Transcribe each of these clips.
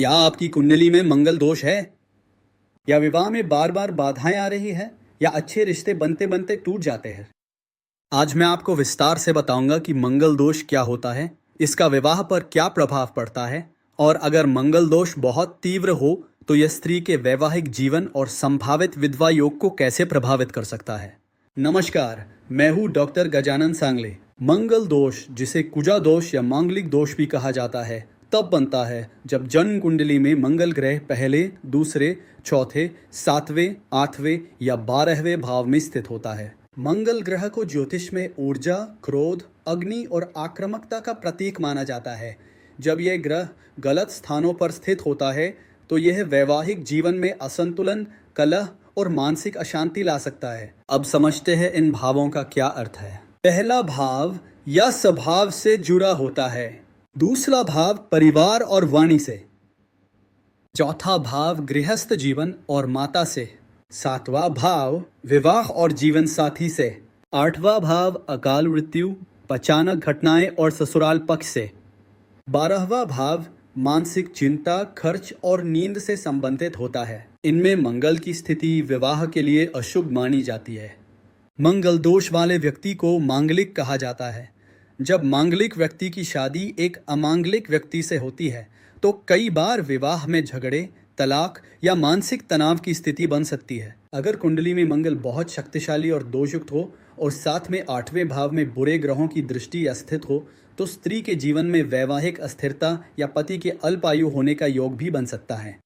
क्या आपकी कुंडली में मंगल दोष है? या विवाह में बार बार बाधाएं आ रही है? या अच्छे रिश्ते बनते बनते टूट जाते हैं? आज मैं आपको विस्तार से बताऊंगा कि मंगल दोष क्या होता है, इसका विवाह पर क्या प्रभाव पड़ता है, और अगर मंगल दोष बहुत तीव्र हो तो यह स्त्री के वैवाहिक जीवन और संभावित विधवा योग को कैसे प्रभावित कर सकता है। नमस्कार, मैं हूँ डॉक्टर गजानन सांगले। मंगल दोष, जिसे कुजा दोष या मांगलिक दोष भी कहा जाता है, तब बनता है जब जन्म कुंडली में मंगल ग्रह पहले, दूसरे, चौथे, सातवें, आठवें या 12वें भाव में स्थित होता है। मंगल ग्रह को ज्योतिष में ऊर्जा, क्रोध, अग्नि और आक्रामकता का प्रतीक माना जाता है। जब यह ग्रह गलत स्थानों पर स्थित होता है तो यह वैवाहिक जीवन में असंतुलन, कलह और मानसिक अशांति ला सकता है। अब समझते हैं इन भावों का क्या अर्थ है। पहला भाव या स्वभाव से जुड़ा होता है। दूसरा भाव परिवार और वाणी से। चौथा भाव गृहस्थ जीवन और माता से। सातवां भाव विवाह और जीवन साथी से। आठवां भाव अकाल मृत्यु, अचानक घटनाएं और ससुराल पक्ष से। 12वां भाव मानसिक चिंता, खर्च और नींद से संबंधित होता है। इनमें मंगल की स्थिति विवाह के लिए अशुभ मानी जाती है। मंगल दोष वाले व्यक्ति को मांगलिक कहा जाता है। जब मांगलिक व्यक्ति की शादी एक अमांगलिक व्यक्ति से होती है तो कई बार विवाह में झगड़े, तलाक या मानसिक तनाव की स्थिति बन सकती है। अगर कुंडली में मंगल बहुत शक्तिशाली और दोषयुक्त हो और साथ में 8वें भाव में बुरे ग्रहों की दृष्टि स्थित हो तो स्त्री के जीवन में वैवाहिक अस्थिरता या पति के अल्पायु होने का योग भी बन सकता है।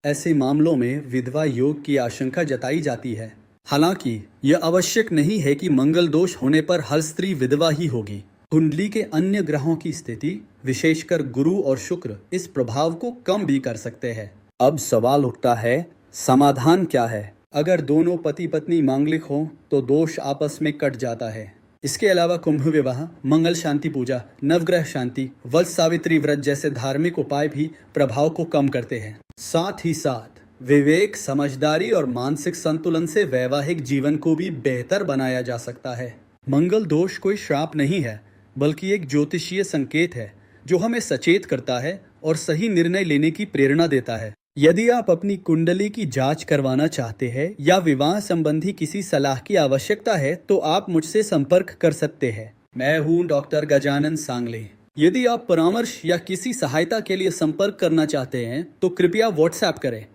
ऐसे मामलों में विधवा योग की आशंका जताई जाती है। हालांकि यह आवश्यक नहीं है कि मंगल दोष होने पर हर स्त्री विधवा ही होगी। कुंडली के अन्य ग्रहों की स्थिति, विशेषकर गुरु और शुक्र, इस प्रभाव को कम भी कर सकते हैं। अब सवाल उठता है, समाधान क्या है? अगर दोनों पति पत्नी मांगलिक हो तो दोष आपस में कट जाता है। इसके अलावा कुंभ विवाह, मंगल शांति पूजा, नवग्रह शांति, वट सावित्री व्रत जैसे धार्मिक उपाय भी प्रभाव को कम करते हैं। साथ ही साथ विवेक, समझदारी और मानसिक संतुलन से वैवाहिक जीवन को भी बेहतर बनाया जा सकता है। मंगल दोष कोई श्राप नहीं है, बल्कि एक ज्योतिषीय संकेत है जो हमें सचेत करता है और सही निर्णय लेने की प्रेरणा देता है। यदि आप अपनी कुंडली की जांच करवाना चाहते हैं या विवाह संबंधी किसी सलाह की आवश्यकता है तो आप मुझसे संपर्क कर सकते हैं। मैं हूं डॉक्टर गजानन सांगले। यदि आप परामर्श या किसी सहायता के लिए संपर्क करना चाहते हैं तो कृपया व्हाट्सएप करें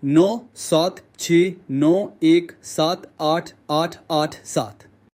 9769178887।